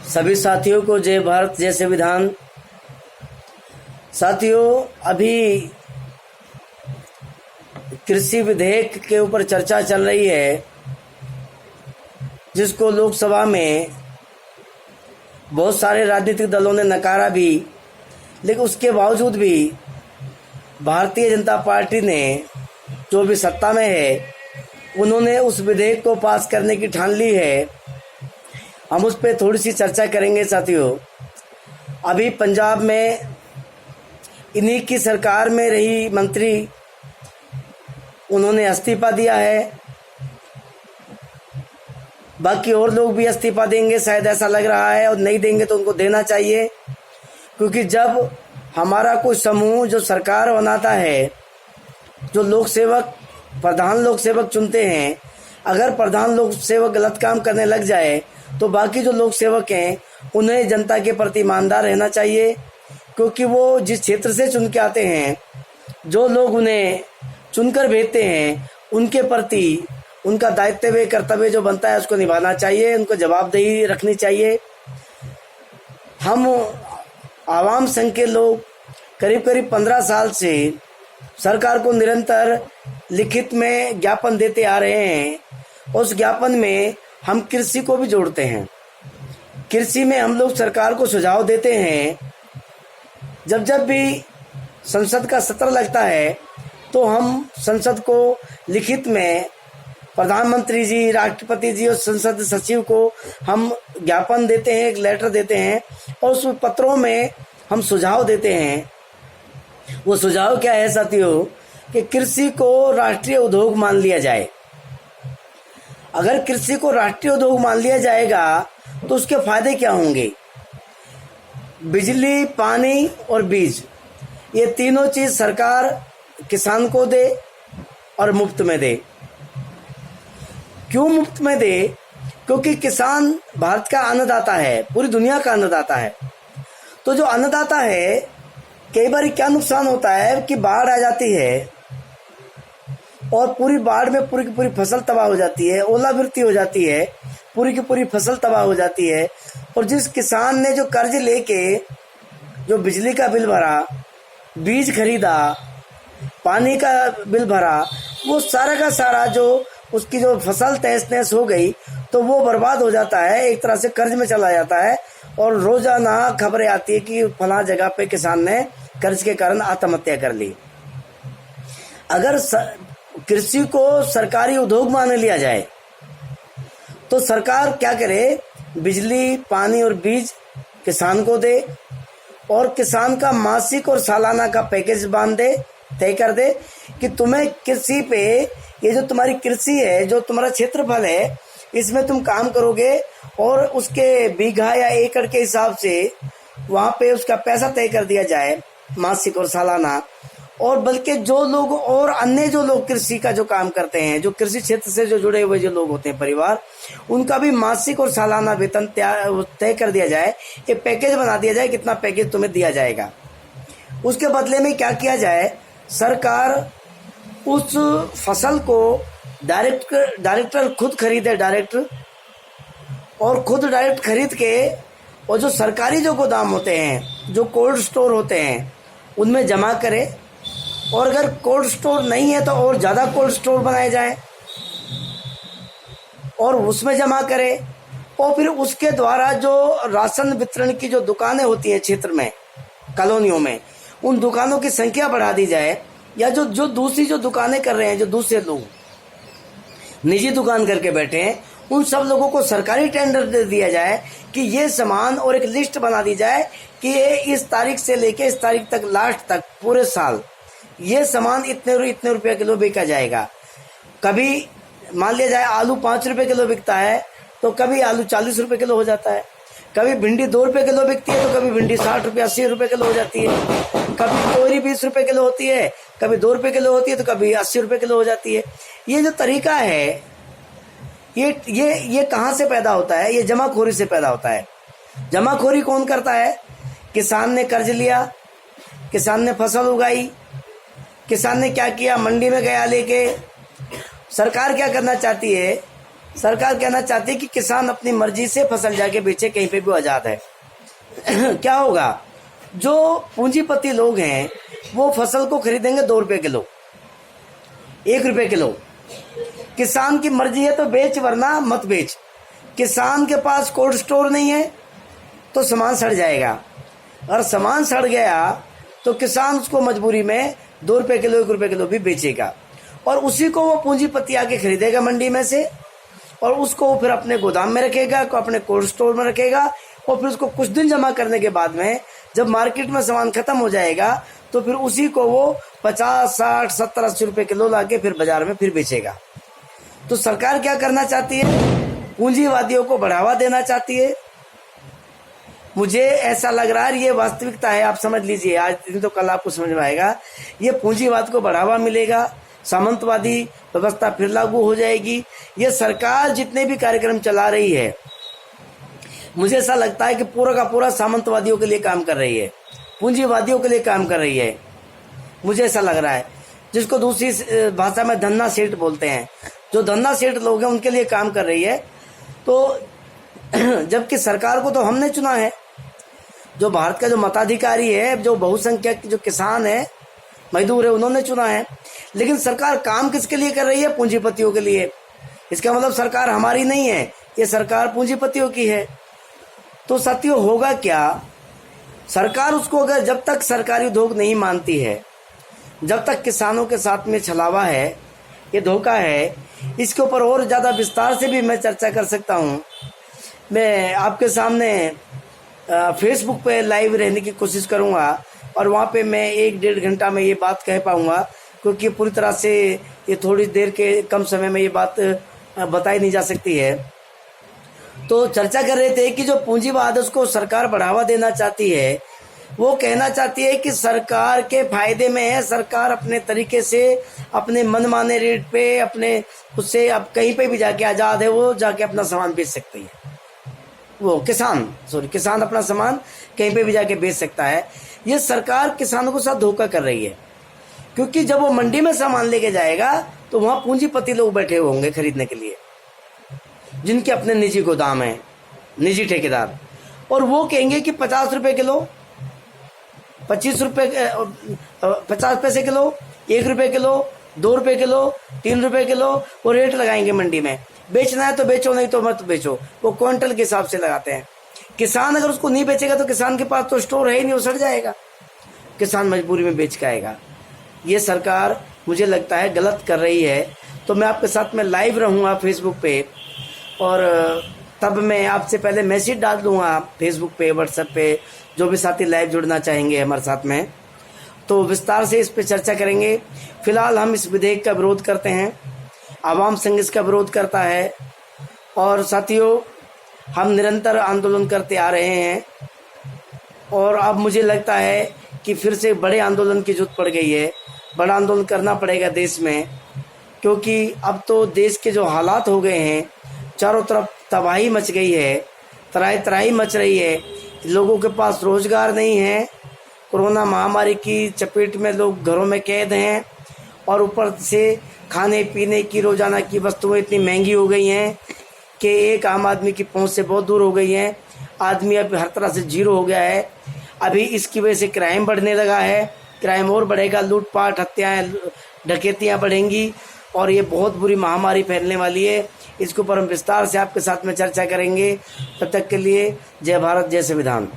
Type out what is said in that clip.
सभी साथियों को जय भारत जय संविधान। साथियों, अभी कृषि विधेयक के ऊपर चर्चा चल रही है, जिसको लोकसभा में बहुत सारे राजनीतिक दलों ने नकारा भी, लेकिन उसके बावजूद भी भारतीय जनता पार्टी ने, जो भी सत्ता में है, उन्होंने उस विधेयक को पास करने की ठान ली है। हम उस पर थोड़ी सी चर्चा करेंगे। साथियों, अभी पंजाब में इन्हीं की सरकार में रही मंत्री, उन्होंने इस्तीफा दिया है। बाकी और लोग भी इस्तीफा देंगे, शायद ऐसा लग रहा है, और नहीं देंगे तो उनको देना चाहिए, क्योंकि जब हमारा कोई समूह जो सरकार बनाता है, जो लोक सेवक प्रधान लोक सेवक चुनते हैं, अगर प्रधान लोक सेवक गलत काम करने लग जाए तो बाकी जो लोक सेवक हैं उन्हें जनता के प्रति ईमानदार रहना चाहिए, क्योंकि वो जिस क्षेत्र से चुन के आते हैं, जो लोग उन्हें चुनकर भेजते हैं, उनके प्रति उनका दायित्व कर्तव्य जो बनता है उसको निभाना चाहिए, उनको जवाबदेही रखनी चाहिए। हम आवाम संघ के लोग करीब 15 साल से सरकार को निरंतर लिखित में ज्ञापन देते आ रहे हैं। उस ज्ञापन में हम कृषि को भी जोड़ते हैं। कृषि में हम लोग सरकार को सुझाव देते हैं। जब भी संसद का सत्र लगता है तो हम संसद को लिखित में प्रधानमंत्री जी, राष्ट्रपति जी और संसद सचिव को हम ज्ञापन देते हैं, एक लेटर देते हैं, और उस पत्रों में हम सुझाव देते हैं। वो सुझाव क्या है साथियों, कि कृषि को राष्ट्रीय उद्योग मान लिया जाए। अगर कृषि को राष्ट्रीय उद्योग मान लिया जाएगा तो उसके फायदे क्या होंगे? बिजली, पानी और बीज, ये तीनों चीज सरकार किसान को दे और मुफ्त में दे। क्यों मुफ्त में दे? क्योंकि किसान भारत का अन्नदाता है, पूरी दुनिया का अन्नदाता है। तो जो अन्नदाता है, कई बार क्या नुकसान होता है कि बाढ़ आ जाती है और पूरी बाढ़ में पूरी की पूरी फसल तबाह हो जाती है, ओलावृष्टि हो जाती है, पूरी की पूरी फसल तबाह हो जाती है। और जिस किसान ने जो कर्ज लेके जो बिजली का बिल भरा, बीज खरीदा, पानी का बिल भरा, वो सारा का सारा जो उसकी जो फसल तहस नहस हो गई तो वो बर्बाद हो जाता है, एक तरह से कर्ज में चला जाता है। और रोजाना खबरें आती है कि फला जगह पे किसान ने कर्ज के कारण आत्महत्या कर ली। अगर कृषि को सरकारी उद्योग मान लिया जाए तो सरकार क्या करे? बिजली, पानी और बीज किसान को दे, और किसान का मासिक और सालाना का पैकेज बांध दे, तय कर दे कि तुम्हें कृषि पे, ये जो तुम्हारी कृषि है, जो तुम्हारा क्षेत्रफल है, इसमें तुम काम करोगे और उसके बीघा या एकड़ के हिसाब से वहाँ पे उसका पैसा तय कर दिया जाए, मासिक और सालाना। और बल्कि जो लोग और अन्य जो लोग कृषि का जो काम करते हैं, जो कृषि क्षेत्र से जो जुड़े हुए जो लोग होते हैं, परिवार, उनका भी मासिक और सालाना वेतन तय कर दिया जाए, ये पैकेज बना दिया जाए, कितना पैकेज तुम्हें दिया जाएगा। उसके बदले में क्या किया जाए? सरकार उस फसल को डायरेक्टर खुद खरीदे, डायरेक्टर, और खुद डायरेक्ट खरीद के, और जो सरकारी जो गोदाम होते हैं, जो कोल्ड स्टोर होते हैं, उनमें जमा करे। और अगर कोल्ड स्टोर नहीं है तो और ज़्यादा कोल्ड स्टोर बनाए जाए और उसमें जमा करे। और फिर उसके द्वारा जो राशन वितरण की जो दुकानें होती हैं क्षेत्र में, कॉलोनियों में, उन दुकानों की संख्या बढ़ा दी जाए। या जो दूसरी जो दुकानें कर रहे हैं, जो दूसरे लोग निजी दुकान करके बैठे हैं, उन सब लोगों को सरकारी टेंडर दे दिया जाए कि ये सामान, और एक लिस्ट बना दी जाए कि ये इस तारीख से लेके इस तारीख तक, लास्ट तक, पूरे साल ये सामान इतने रुपये किलो बिका जाएगा। कभी मान लिया जाए आलू 5 रुपये किलो बिकता है तो कभी आलू 40 रुपये किलो हो जाता है, कभी भिंडी 2 रुपये किलो बिकती है तो कभी भिंडी 60 रुपये 80 रुपये किलो हो जाती है, कभी तोरी 20 रुपये किलो होती है, कभी 2 रुपये किलो होती है तो कभी 80 रुपये किलो हो जाती है। ये जो तरीका है, ये कहाँ से पैदा होता है? ये जमाखोरी से पैदा होता है। जमाखोरी कौन करता है? किसान ने कर्ज लिया, किसान ने फसल उगाई, किसान ने क्या किया? मंडी में गया लेके। सरकार क्या करना चाहती है सरकार कहना चाहती है कि किसान अपनी मर्जी से फसल जाके बेचे, कहीं पे भी आजाद है। क्या होगा, जो पूंजीपति लोग हैं वो फसल को खरीदेंगे 2 रुपए किलो, 1 रुपए किलो। किसान की मर्जी है तो बेच, वरना मत बेच। किसान के पास कोल्ड स्टोर नहीं है तो सामान सड़ जाएगा, और सामान सड़ गया तो किसान उसको मजबूरी में 2 रुपए किलो, 1 रुपए किलो भी बेचेगा, और उसी को वो पूंजीपति आके खरीदेगा मंडी में से, और उसको फिर अपने गोदाम में रखेगा, को अपने कोल्ड स्टोर में रखेगा, और फिर उसको कुछ दिन जमा करने के बाद में जब मार्केट में सामान खत्म हो जाएगा तो फिर उसी को वो 50, 60, 70, 80 रुपए किलो लाके फिर बाजार में फिर बेचेगा। तो सरकार क्या करना चाहती है, पूंजीवादियों को बढ़ावा देना चाहती है। मुझे ऐसा लग रहा है, ये वास्तविकता है, आप समझ लीजिए, आज दिन तो कल आपको समझ में आएगा। ये पूंजीवाद को बढ़ावा मिलेगा, सामंतवादी व्यवस्था फिर लागू हो जाएगी। ये सरकार जितने भी कार्यक्रम चला रही है, मुझे ऐसा लगता है कि पूरा का पूरा सामंतवादियों के लिए काम कर रही है, पूंजीवादियों के लिए काम कर रही है, मुझे ऐसा लग रहा है। जिसको दूसरी भाषा में धन्ना सेठ बोलते हैं, जो धन्ना सेठ लोग हैं उनके लिए काम कर रही है। तो जबकि सरकार को तो हमने चुना है, जो भारत का जो मताधिकारी है, जो बहुसंख्यक जो किसान है, मजदूर है, उन्होंने चुना है। लेकिन सरकार काम किसके लिए कर रही है, पूंजीपतियों के लिए। इसका मतलब सरकार हमारी नहीं है, ये सरकार पूंजीपतियों की है। तो साथियों होगा क्या, सरकार उसको अगर जब तक सरकारी उद्योग नहीं मानती है, जब तक किसानों के साथ में छलावा है, ये धोखा है। इसके ऊपर और ज़्यादा विस्तार से भी मैं चर्चा कर सकता हूँ। मैं आपके सामने फेसबुक पे लाइव रहने की कोशिश करूँगा, और वहाँ पे मैं 1-1.5 घंटा में ये बात कह पाऊँगा, क्योंकि पूरी तरह से ये थोड़ी देर के कम समय में ये बात बताई नहीं जा सकती है। तो चर्चा कर रहे थे कि जो पूंजीवाद उसको सरकार बढ़ावा देना चाहती है, वो कहना चाहती है कि सरकार के फायदे में है, सरकार अपने तरीके से अपने मनमाने रेट पे अपने उससे अब कहीं पे भी जाके आज़ाद है, वो जाके अपना सामान बेच सकती है। वो किसान अपना सामान कहीं पे भी जाके बेच सकता है। ये सरकार किसानों के साथ धोखा कर रही है, क्योंकि जब वो मंडी में सामान लेके जाएगा तो वहाँ पूंजीपति लोग बैठे होंगे खरीदने के लिए, जिनके अपने निजी गोदाम है, निजी ठेकेदार, और वो कहेंगे कि 50 रुपए किलो, 25 रुपए 50 पैसे किलो, 1 रुपए किलो, 2 रुपए किलो, 3 रुपए किलो, वो रेट लगाएंगे मंडी में। बेचना है तो बेचो, नहीं तो मत बेचो। वो क्विंटल के हिसाब से लगाते हैं। किसान अगर उसको नहीं बेचेगा तो किसान के पास तो स्टोर है ही नहीं, वो सड़ जाएगा, किसान मजबूरी में बेच के आएगा। ये सरकार मुझे लगता है गलत कर रही है। तो मैं आपके साथ में लाइव रहूँगा फेसबुक पे, और तब मैं आपसे पहले मैसेज डाल दूंगा फेसबुक पे, व्हाट्सएप पे, जो भी साथी लाइव जुड़ना चाहेंगे हमारे साथ में, तो विस्तार से इस पे चर्चा करेंगे। फिलहाल हम इस विधेयक का विरोध करते हैं, आवाम संघ इसका विरोध करता है, और साथियों हम निरंतर आंदोलन करते आ रहे हैं, और अब मुझे लगता है कि फिर से बड़े आंदोलन की जरूरत पड़ गई है। बड़ा आंदोलन करना पड़ेगा देश में, क्योंकि अब तो देश के जो हालात हो गए हैं, चारों तरफ तबाही मच गई है, तराई तराई मच रही है, लोगों के पास रोजगार नहीं है, कोरोना महामारी की चपेट में लोग घरों में कैद हैं, और ऊपर से खाने पीने की रोजाना की वस्तुएं इतनी महंगी हो गई हैं कि एक आम आदमी की पहुंच से बहुत दूर हो गई हैं। आदमी अब हर तरह से जीरो हो गया है। अभी इसकी वजह से क्राइम बढ़ने लगा है, क्राइम और बढ़ेगा, लूटपाट, हत्याएं, डकैतियां बढ़ेंगी, और ये बहुत बुरी महामारी फैलने वाली है। इसके ऊपर हम विस्तार से आपके साथ में चर्चा करेंगे। तब तक के लिए जय भारत, जय संविधान।